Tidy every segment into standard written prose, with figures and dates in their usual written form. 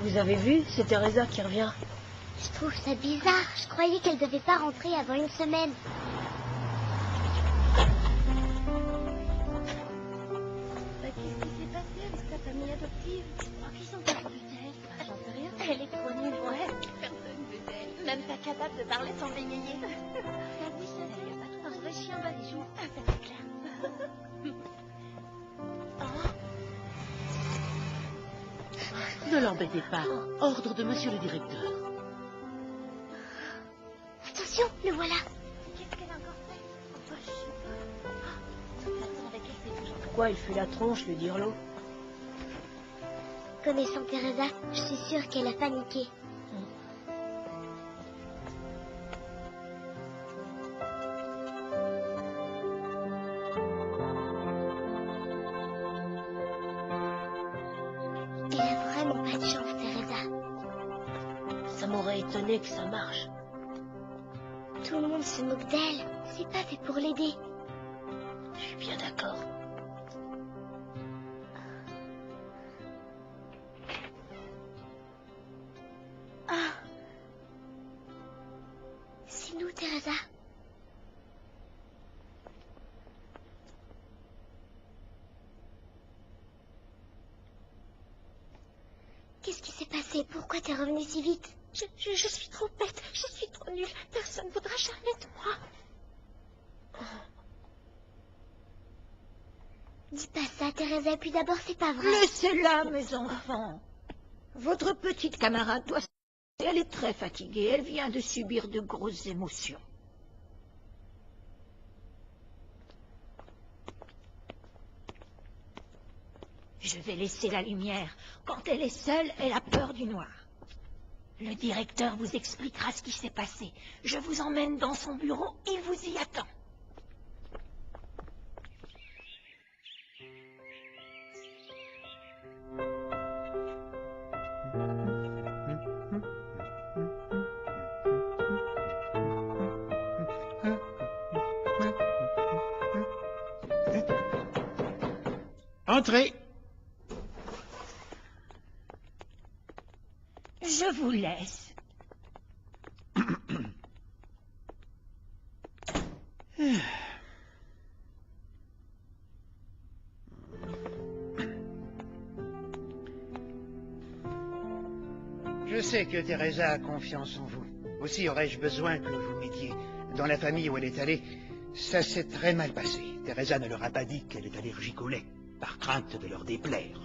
Vous avez vu, c'est Teresa qui revient. Je trouve ça bizarre. Je croyais qu'elle devait pas rentrer avant une semaine. Qu'est-ce qui s'est passé avec ta famille adoptive? Qui sont perdus d'elle? J'en sais rien. Elle est trop nulle. Ouais, personne veut d'elle. Même pas capable de parler sans bégayer. T'as vu ça? Il n'y a pas tout un vrai chien balichou. Ça c'est clair. Ne l'embêtez pas. Ordre de monsieur le directeur. Attention, le voilà. Qu'est-ce qu'elle a encore fait? Enfin, je sais pas. Attends, avec elle, c'est toujours... Pourquoi il fait la tronche, le dirlo? Connaissant Teresa, je suis sûre qu'elle a paniqué. Elle a vraiment pas de chance, Teresa. Ça m'aurait étonné que ça marche. Tout le monde se moque d'elle. C'est pas fait pour l'aider. Je suis bien d'accord. Ah. C'est nous, Teresa. Qu'est-ce qui s'est passé? Pourquoi t'es revenue si vite? Je suis trop bête. Je suis trop nulle. Personne ne voudra jamais de moi. Dis pas ça, Teresa, puis d'abord, c'est pas vrai. Laissez-la, mes enfants. Votre petite camarade doit... Elle est très fatiguée. Elle vient de subir de grosses émotions. Je vais laisser la lumière. Quand elle est seule, elle a peur du noir. Le directeur vous expliquera ce qui s'est passé. Je vous emmène dans son bureau. Il vous y attend. Entrez. Je vous laisse. Je sais que Teresa a confiance en vous. Aussi aurais-je besoin que vous m'aidiez. Dans la famille où elle est allée, ça s'est très mal passé. Teresa ne leur a pas dit qu'elle est allergique au lait, par crainte de leur déplaire.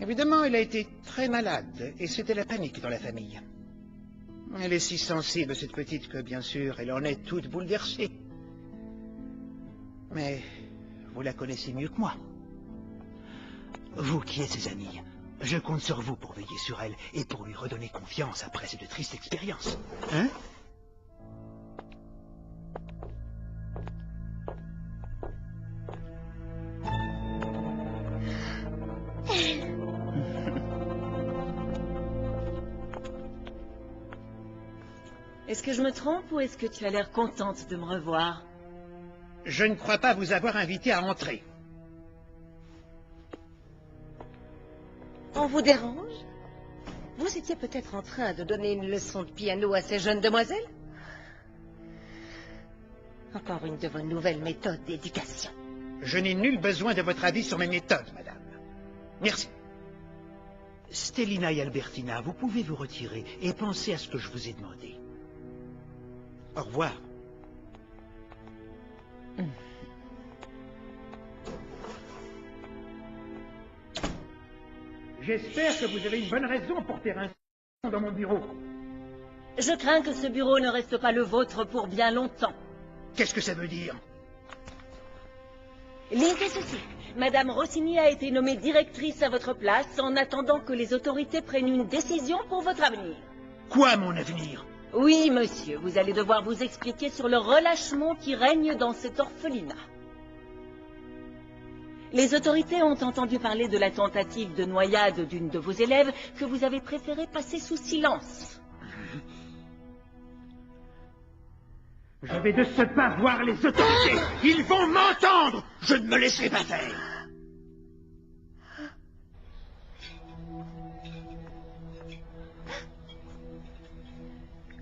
Évidemment, elle a été très malade, et c'était la panique dans la famille. Elle est si sensible, cette petite, que bien sûr, elle en est toute bouleversée. Mais vous la connaissez mieux que moi. Vous qui êtes ses amis, je compte sur vous pour veiller sur elle et pour lui redonner confiance après cette triste expérience. Hein? Est-ce que je me trompe ou est-ce que tu as l'air contente de me revoir? Je ne crois pas vous avoir invité à entrer. On vous dérange? Vous étiez peut-être en train de donner une leçon de piano à ces jeunes demoiselles? Encore une de vos nouvelles méthodes d'éducation. Je n'ai nul besoin de votre avis sur mes méthodes, madame. Merci. Stellina et Albertina, vous pouvez vous retirer et penser à ce que je vous ai demandé. Au revoir. J'espère que vous avez une bonne raison pour faire un dans mon bureau. Je crains que ce bureau ne reste pas le vôtre pour bien longtemps. Qu'est-ce que ça veut dire? Lisez ceci. Madame Rossini a été nommée directrice à votre place en attendant que les autorités prennent une décision pour votre avenir. Quoi, mon avenir? Oui, monsieur, vous allez devoir vous expliquer sur le relâchement qui règne dans cet orphelinat. Les autorités ont entendu parler de la tentative de noyade d'une de vos élèves que vous avez préféré passer sous silence. Je vais de ce pas voir les autorités. Ils vont m'entendre. Je ne me laisserai pas faire.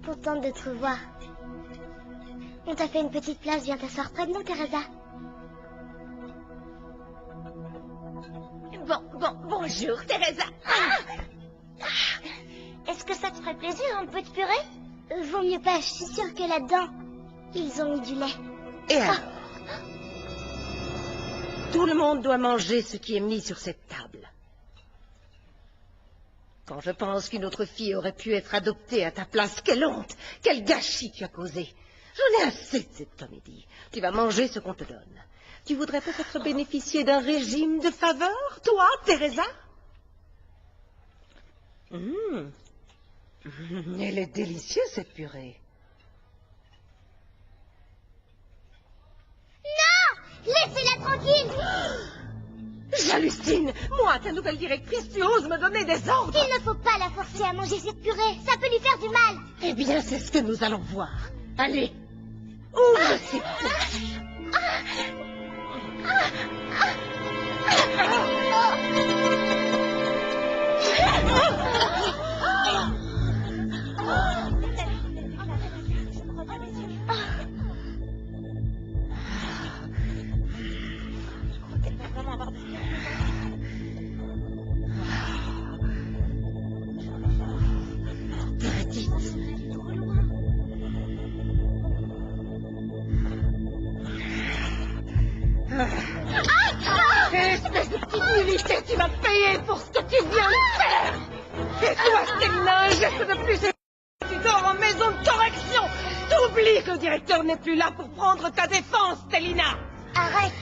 Contente de te revoir. On t'a fait une petite place, viens t'asseoir près de nous, Teresa. Bonjour, Teresa. Est-ce que ça te ferait plaisir, un peu de purée? Vaut mieux pas, je suis sûre que là-dedans, ils ont mis du lait. Et alors? Tout le monde doit manger ce qui est mis sur cette table. Quand je pense qu'une autre fille aurait pu être adoptée à ta place, quelle honte, quel gâchis tu as causé. J'en ai assez de cette comédie. Tu vas manger ce qu'on te donne. Tu voudrais peut-être bénéficier d'un régime de faveur, toi, Teresa? Elle est délicieuse, cette purée. Non! Laissez-la tranquille! J'hallucine. Moi, ta nouvelle directrice, tu oses me donner des ordres? Il ne faut pas la forcer à manger cette purée, ça peut lui faire du mal. Eh bien, c'est ce que nous allons voir. Allez, ouvre ces bouches. Espèce de petite nullité, tu vas payer pour ce que tu viens de faire. Et toi, Stélina, un geste de plus et tu dors en maison de correction. T'oublies que le directeur n'est plus là pour prendre ta défense, Stélina. Arrête.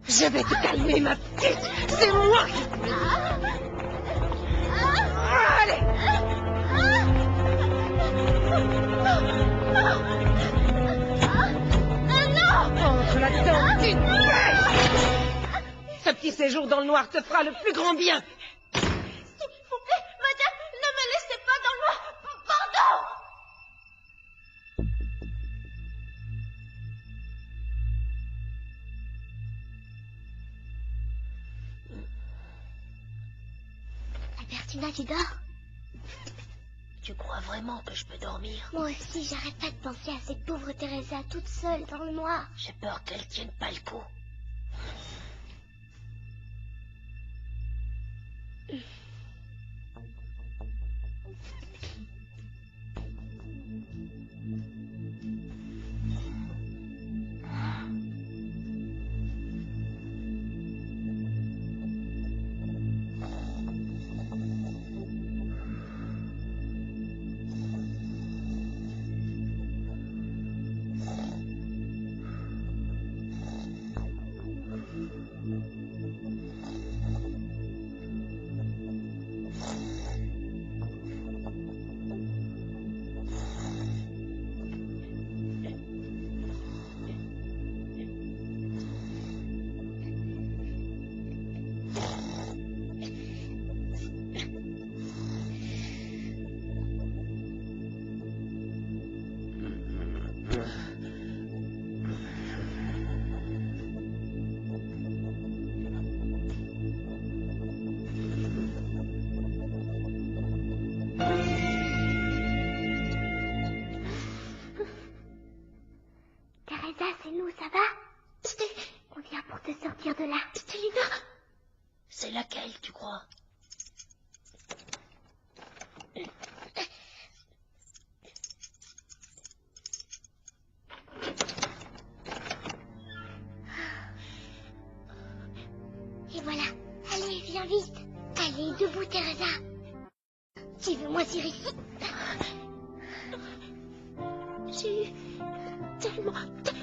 Je vais te calmer, ma petite. C'est moi qui te le dis. Allez. Entre là-dedans, tu te pèches. Ce petit séjour dans le noir te fera le plus grand bien. S'il vous plaît, madame, ne me laissez pas dans le noir. Pardon. Albertina, tu dors? Tu crois vraiment que je peux dormir? Moi aussi, j'arrête pas de penser à cette pauvre Teresa toute seule dans le noir. J'ai peur qu'elle tienne pas le coup. Teresa, c'est nous, ça va? On vient pour te sortir de là. Stélina, c'est laquelle, tu crois? Et voilà. Allez, viens vite. Allez, debout, Teresa. Tu veux moisir ici? J'ai eu tellement peur.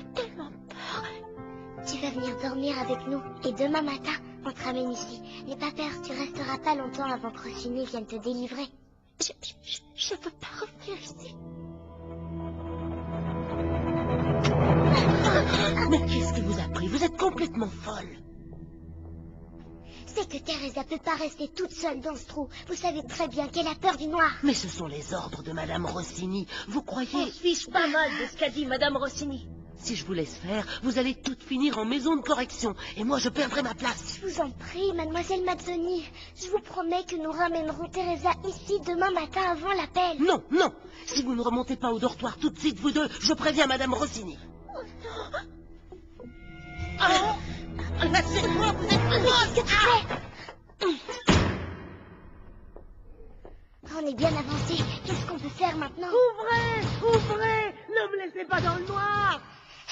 Tu vas venir dormir avec nous. Et demain matin, On te ramène ici. N'aie pas peur, tu resteras pas longtemps avant que Rossini vienne te délivrer. Je peux pas revenir ici. Mais qu'est-ce qui vous a pris? Vous êtes complètement folle. C'est que Teresa peut pas rester toute seule dans ce trou. Vous savez très bien qu'elle a peur du noir. Mais ce sont les ordres de Madame Rossini. Vous croyez... On se fiche pas mal de ce qu'a dit Madame Rossini. Si je vous laisse faire, vous allez toutes finir en maison de correction. Et moi, je perdrai ma place. Je vous en prie, mademoiselle Mazzoni. Je vous promets que nous ramènerons Teresa ici demain matin avant l'appel. Non, non. Si vous ne remontez pas au dortoir tout de suite, vous deux, je préviens Madame Rossini. Lâchez-moi, vous êtes Qu'est-ce que tu fais? On est bien avancé. Qu'est-ce qu'on peut faire maintenant? Ouvrez! Ne me laissez pas dans le noir!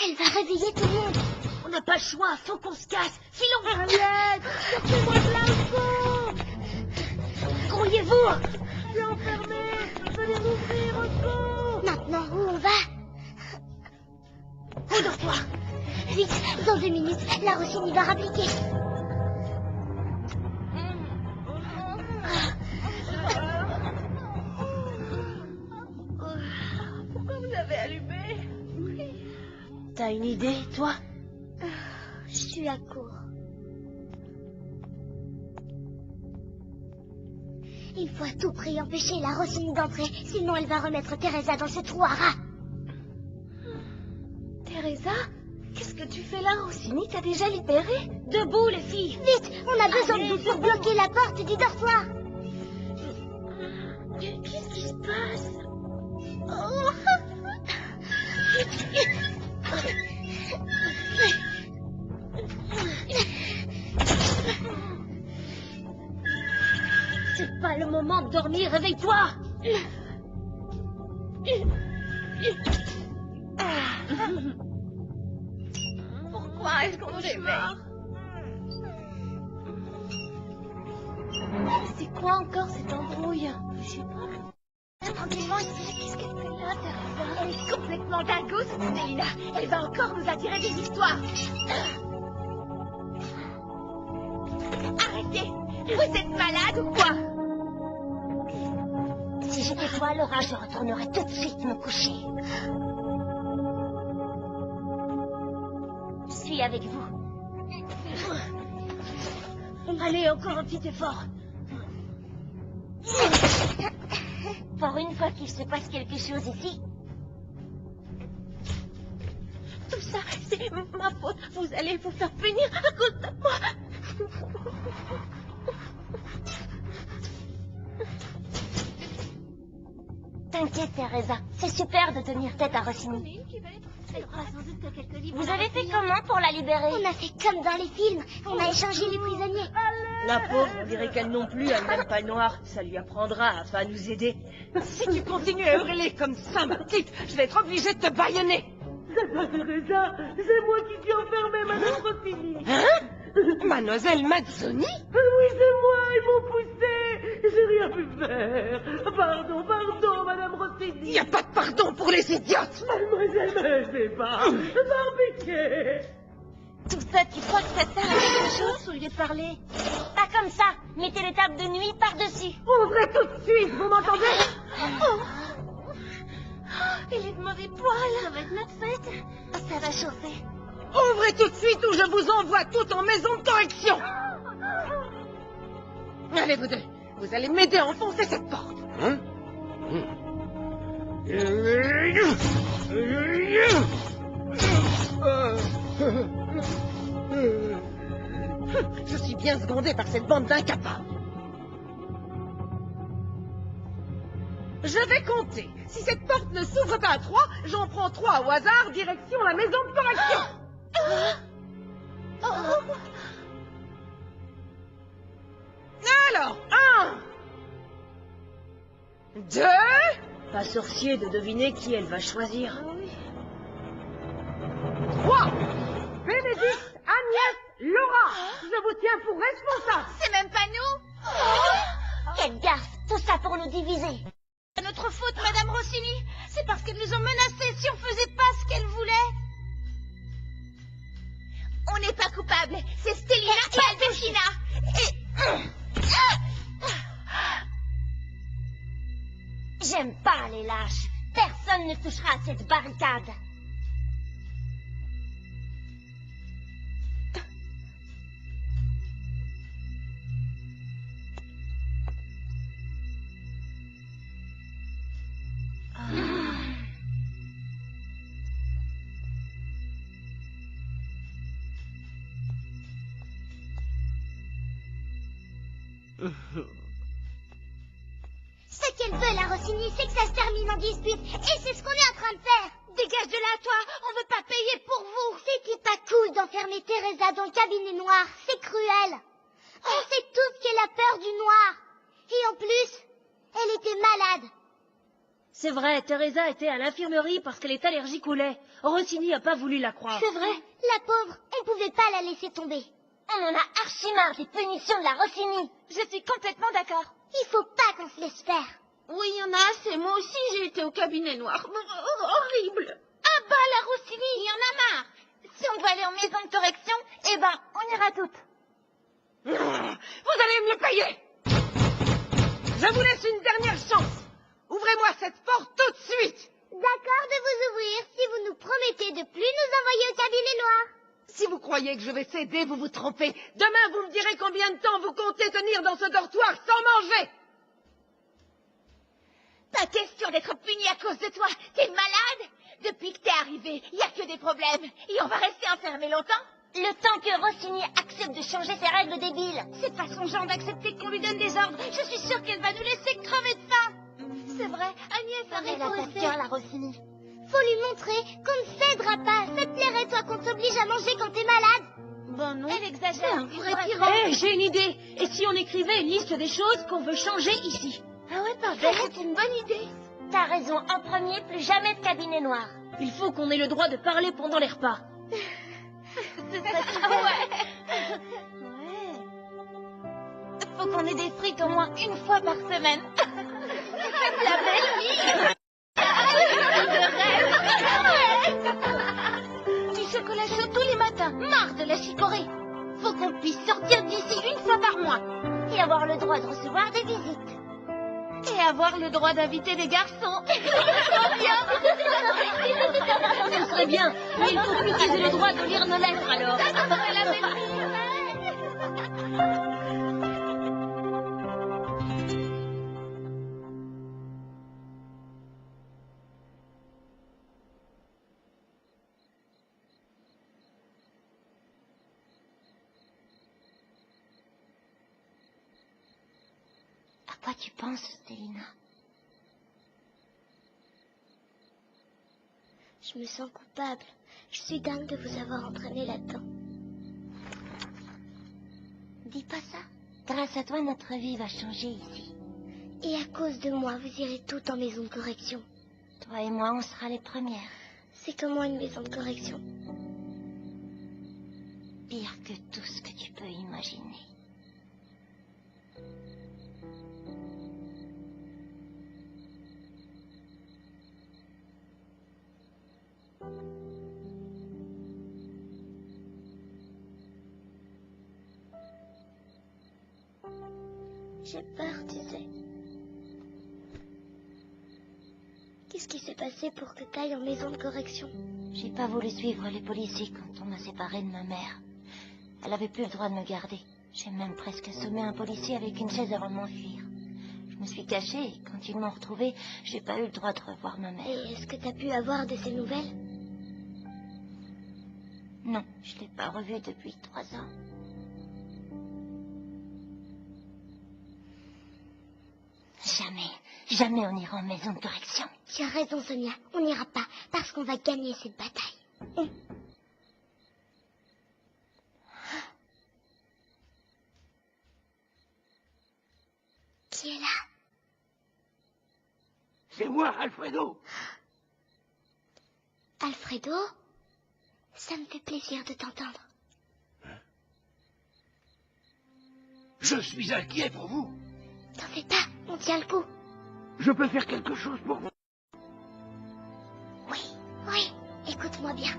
Elle va réveiller tout le monde. On n'a pas le choix, faut qu'on se casse. Filons. Ariette! Sortez-moi de là, au secours! Grouillez-vous. Je suis enfermée! Venez m'ouvrir, au secours! Maintenant, où on va? Au dortoir. Vite, dans 2 minutes, la Rossini va rappliquer. Pourquoi vous avez allumé? T'as une idée, toi? Je suis à court. Il faut à tout prix empêcher la Rossini d'entrer, sinon elle va remettre Teresa dans ce trou à rats. Teresa? Qu'est-ce que tu fais là, Rossini? T'as déjà libéré? Debout, les filles. Vite, on a besoin de vous pour bloquer la porte du dortoir. Qu'est-ce qui se passe? C'est pas le moment de dormir, réveille-toi. Pourquoi est-ce qu'on nous réveille? C'est quoi encore cette embrouille? Je sais pas. Tranquillement ici, qu'est-ce qu'elle fait là, Teresa? Elle est complètement dingo, cette Célina. Elle va encore nous attirer des histoires. Arrêtez! Vous êtes malade ou quoi? Si j'étais toi, Laura, je retournerais tout de suite me coucher. Je suis avec vous. Allez, encore un petit effort. Pour une fois qu'il se passe quelque chose ici. Tout ça, c'est ma faute. Vous allez vous faire punir à cause de moi. T'inquiète, Teresa. C'est super de tenir tête à Rossini. Vous avez fait comment pour la libérer? On a fait comme dans les films. On a échangé les prisonniers. La pauvre, on dirait qu'elle non plus, elle n'aime pas le noir. Ça lui apprendra à pas nous aider. Si tu continues à hurler comme ça, ma petite, je vais être obligée de te bâillonner. C'est pas Teresa, c'est moi qui suis enfermée, Madame Rossini. Hein? Mademoiselle Mazzoni? Oui, c'est moi, ils m'ont poussée. J'ai rien pu faire. Pardon, Madame Rossini. Il n'y a pas de pardon pour les idiotes. Mademoiselle, me laissez pas. Par pitié. Tout ça, tu crois que ça sert à quelque chose au lieu de parler? Pas comme ça. Mettez les tables de nuit par-dessus. Ouvrez tout de suite, vous m'entendez? Il est de mauvais poil. Ça va être notre fête. Ça va chauffer. Ouvrez tout de suite ou je vous envoie toutes en maison de correction. Allez, vous deux, vous allez m'aider à enfoncer cette porte. Hein? Je suis bien secondé par cette bande d'incapables. Je vais compter. Si cette porte ne s'ouvre pas à 3, j'en prends 3 au hasard, direction la maison de correction. Alors, 1, 2... Pas sorcier de deviner qui elle va choisir. 3. Bénédicte, Agnès, Laura, je vous tiens pour responsable. C'est même pas nous. Quelle gaffe. Tout ça pour nous diviser. C'est notre faute, Madame Rossini. C'est parce qu'elles nous ont menacés si on faisait pas ce qu'elles voulaient. On n'est pas coupable. C'est Stélina et Albertina. J'aime pas les lâches. Personne ne touchera à cette barricade. Ce qu'elle veut, la Rossini, c'est que ça se termine en dispute. Et c'est ce qu'on est en train de faire. Dégage de là, toi. On veut pas payer pour vous. C'était pas cool d'enfermer Teresa dans le cabinet noir. C'est cruel. On sait tous qu'elle a peur du noir. Et en plus, elle était malade. C'est vrai, Teresa était à l'infirmerie parce qu'elle est allergique au lait. Rossini n'a pas voulu la croire. C'est vrai. La pauvre, on pouvait pas la laisser tomber. On en a archi marre des punitions de la Rossini. Je suis complètement d'accord. Il faut pas qu'on se laisse faire. Oui, il y en a assez. Moi aussi, j'ai été au cabinet noir. Horrible. Ah bah, la Rossini, il y en a marre. Si on doit aller en maison de correction, eh ben, on ira toutes. Vous allez me le payer. Je vous laisse une dernière chance. Ouvrez-moi cette porte tout de suite. D'accord de vous ouvrir si vous nous promettez de plus nous envoyer au cabinet noir. Si vous croyez que je vais céder, vous vous trompez. Demain, vous me direz combien de temps vous comptez tenir dans ce dortoir sans manger. Pas question d'être puni à cause de toi. T'es malade. Depuis que t'es arrivé, il n'y a que des problèmes. Et on va rester enfermés longtemps. Le temps que Rossini accepte de changer ses règles débiles. C'est pas son genre d'accepter qu'on lui donne des ordres. Je suis sûre qu'elle va nous laisser crever de faim. C'est vrai, Agnès a Elle a raison. pas de cœur, la Rossini. Faut lui montrer qu'on ne cédera pas. Ça te plairait, toi, qu'on t'oblige à manger quand t'es malade? Ben non. Elle exagère. Un vrai tyran. J'ai une idée. Et si on écrivait une liste des choses qu'on veut changer ici? Ah ouais, pardon, c'est une bonne idée. T'as raison, en premier, plus jamais de cabinet noir. Il faut qu'on ait le droit de parler pendant les repas. Ouais. Faut qu'on ait des frites au moins une fois par semaine. La belle vie. Du chocolat chaud tous les matins. Marre de la chicorée. Faut qu'on puisse sortir d'ici une fois par mois. Et avoir le droit de recevoir des visites. Et avoir le droit d'inviter des garçons. Ce serait bien, mais il faut plus qu'ils aient le droit de lire nos lettres alors. La belle vie. À quoi tu penses, Stélina? Je me sens coupable. Je suis dingue de vous avoir entraîné là-dedans. Dis pas ça. Grâce à toi, notre vie va changer ici. Et à cause de moi, vous irez toutes en maison de correction. Toi et moi, on sera les premières. C'est comment une maison de correction? Pire que tout ce que tu peux imaginer. J'ai peur, tu sais. Qu'est-ce qui s'est passé pour que t'ailles en maison de correction? J'ai pas voulu suivre les policiers quand on m'a séparée de ma mère. Elle avait plus le droit de me garder. J'ai même presque assommé un policier avec une chaise avant de m'enfuir. Je me suis cachée et quand ils m'ont retrouvée, j'ai pas eu le droit de revoir ma mère. Et est-ce que t'as pu avoir de ses nouvelles? Non, je l'ai pas revue depuis 3 ans. Jamais on ira en maison de correction. Tu as raison, Sonia. On n'ira pas, parce qu'on va gagner cette bataille. Qui est là? C'est moi, Alfredo. Alfredo? Ça me fait plaisir de t'entendre. Je suis inquiet pour vous. T'en fais pas, on tient le coup. Je peux faire quelque chose pour vous. Oui, écoute-moi bien.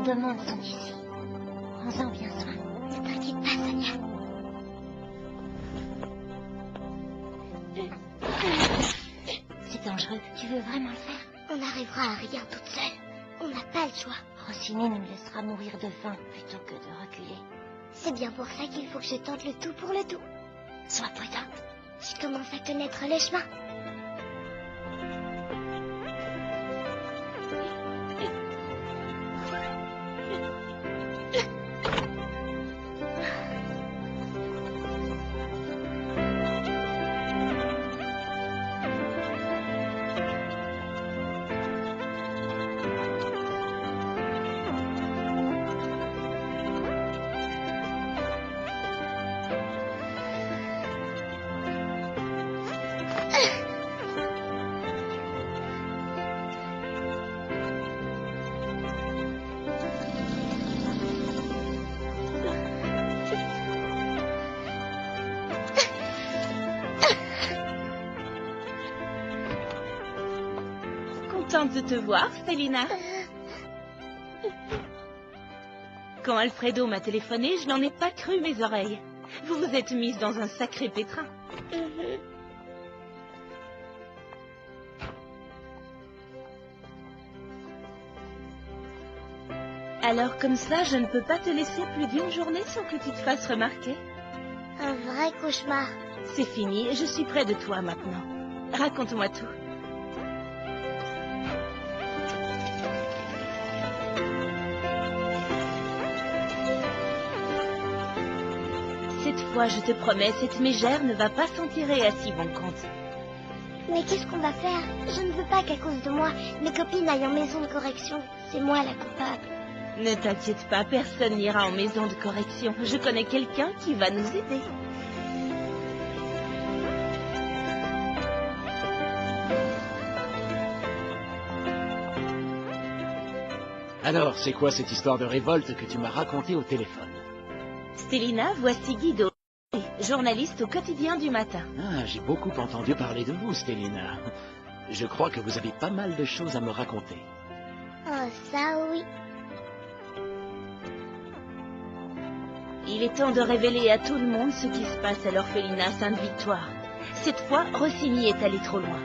de monde sont ici. Prends-en bien soin. Ne t'inquiète pas, Sonia. C'est dangereux. Tu veux vraiment le faire? On n'arrivera à rien toute seule. On n'a pas le choix. Rossini nous laissera mourir de faim plutôt que de reculer. C'est bien pour ça qu'il faut que je tente le tout pour le tout. Sois prudente. Je commence à connaître les chemins. Contente de te voir, Stélina. Quand Alfredo m'a téléphoné, je n'en ai pas cru mes oreilles. Vous vous êtes mise dans un sacré pétrin. Alors comme ça, je ne peux pas te laisser plus d'une journée sans que tu te fasses remarquer. Un vrai cauchemar. C'est fini, je suis près de toi maintenant. Raconte-moi tout. Cette fois, je te promets, cette mégère ne va pas s'en tirer à si bon compte. Mais qu'est-ce qu'on va faire? Je ne veux pas qu'à cause de moi, mes copines aillent en maison de correction. C'est moi la coupable. Ne t'inquiète pas, personne n'ira en maison de correction. Je connais quelqu'un qui va nous aider. Alors, c'est quoi cette histoire de révolte que tu m'as racontée au téléphone? Stélina, voici Guido, journaliste au quotidien du matin. Ah, j'ai beaucoup entendu parler de vous, Stélina. Je crois que vous avez pas mal de choses à me raconter. Oh, ça oui. Il est temps de révéler à tout le monde ce qui se passe à l'orphelinat Sainte-Victoire. Cette fois, Rossini est allé trop loin.